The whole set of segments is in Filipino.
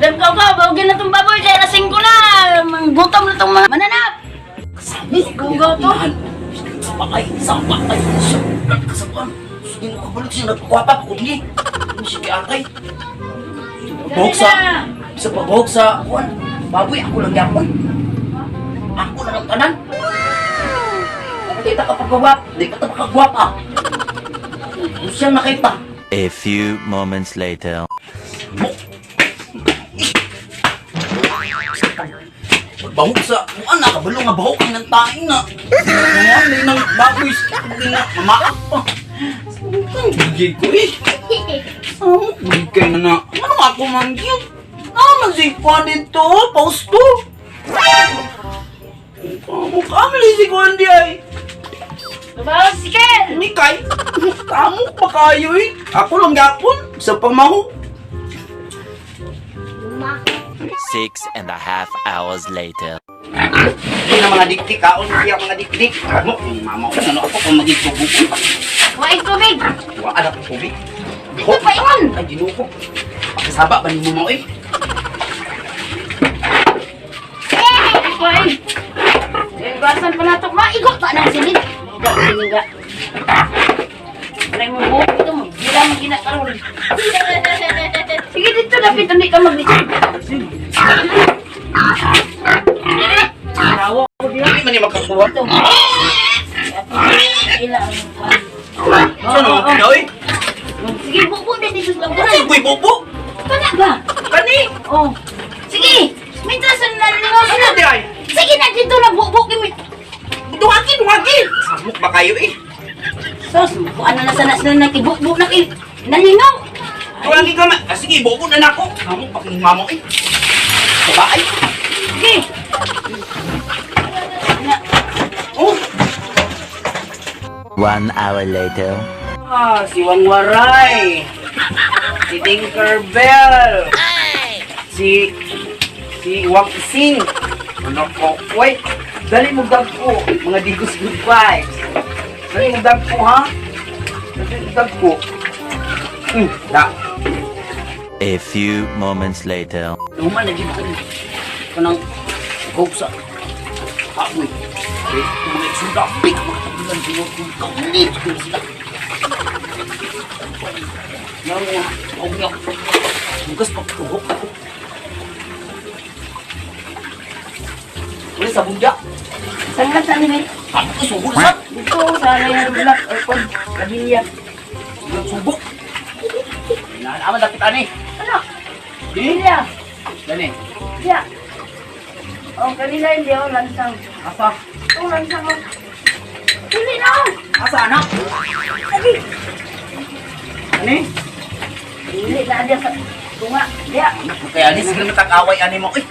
Dam ko, bawagin na itong baboy, kaya lasing ko na. Gutom na itong mga mananap. Sabi, Gugaw to. sa pakay. Sulat ka sa buwan. Hindi mo kabalot siya nagpakwapa ko din. Sige atay. Pabawag sa pabawag sa buwan. Baboy, ako lang yapon. Ako lang ang tanan. Hindi ka pagkawap. Hindi ka pagkagwapa. Kung siyang nakita. A few moments later. Bahog sa buwan na. Kabalo nga bahog ang ng taing na. Ngayon, may nang baboy sa hindi na mamaak pa. Ang bigay ko eh. Oh, bigay na na. Ano ako man yun? Nasipa dito. Pausto. Kamu si Kondi ay. Babaw, sige! Ni kay. Kamu pa kayo eh. Ako lang yapon. Sa pamaho. 6.5 hours later. Hindi na mga dikdik. Kaon hindi ang mga dikdik. Kamu, yung mama ko. Ano ako kung magigtubo ko. Kumain tubig! Wala ko tubig. Ito pa yun! Ay, ginuko. Pakisaba ba ni mo eh? Kumain! Basan pa na ito. Maigot pa na silid. Siniga. Aray mo buhok ito mo. Bila mo ginakaroon. Sige dito, lapit. Hindi ka mag-lisip. Tawa ko diyan. Hindi man yung magkakuha. Ito. Ilang. Saan ang Pinoy? Sige, bubo din dito sa Ano labunan. yung buhay bobo? Kana ba? Kani? Oh. Sige. Mintas na naliwas Ano na. di ay? Sige na dito na bubo kimi. Duhagin, duhagin! Samok ba kayo eh? Sos, ano na sana sila nakibukbuk na kay nalingaw. Duhagin ka man. Sige, bobo na na ako. Samok pa kong mamo eh. Sabay. Sige. Oh! 1 hour later. Si Wangwaray. Si Tinkerbell. Si Wang Ising. Ano ko? Wait! Dali mo dagko, mga digos good vibes. Dali mo dagko, ha? Dali mo dagko. Da. A few moments later. Luman na gito rin. Kanang hope sa apoy. Okay, kung may suda, big mga tabulan siguro kung kaulit kung sila. Yang mga kaunyok. Bukas pagkuhok ako. Ulit sa bunda. Saan ka sa limit? Ano ko subok sa? Dito sa layar bulak aircon kabilya. Yung subok. Naman dapat ani. Ano? Kabilya. Gani. Ya. Oh, kanila hindi ako lansang. Asa? Oh, lansang ako. Hindi na ako. Asa anak? Lagi. Ani? Hindi na dia sa tunga. Dia. Naku kaya ni sige matag-away ani mo. Uy.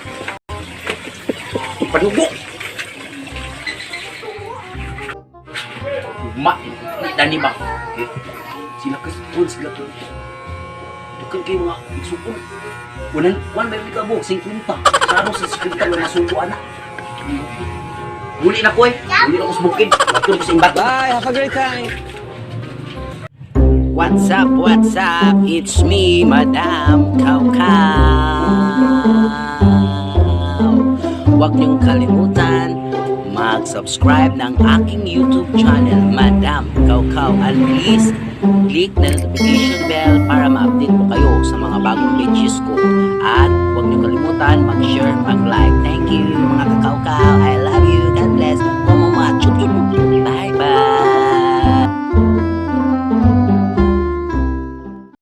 Panugo. Ma, ni Dani ba? Eh, sila kasipon, sila to. Dukan kayo mga igsupon. One by week abo, 50. Saro sa 50 na masuko anak. Huli na ko eh. Huli na ko sa bukid. Lato ko sa imbat. Bye, have a great time. What's up, what's up? It's me, Madam Kaw Kaw. Huwag niyong kalimutan mag-subscribe ng aking YouTube channel, Madam Kaw Kaw. And please, click na notification bell para ma-update po kayo sa mga bagong videos ko. At huwag niyong kalimutan mag-share, mag-like. Thank you, mga kakaw-kaw. I love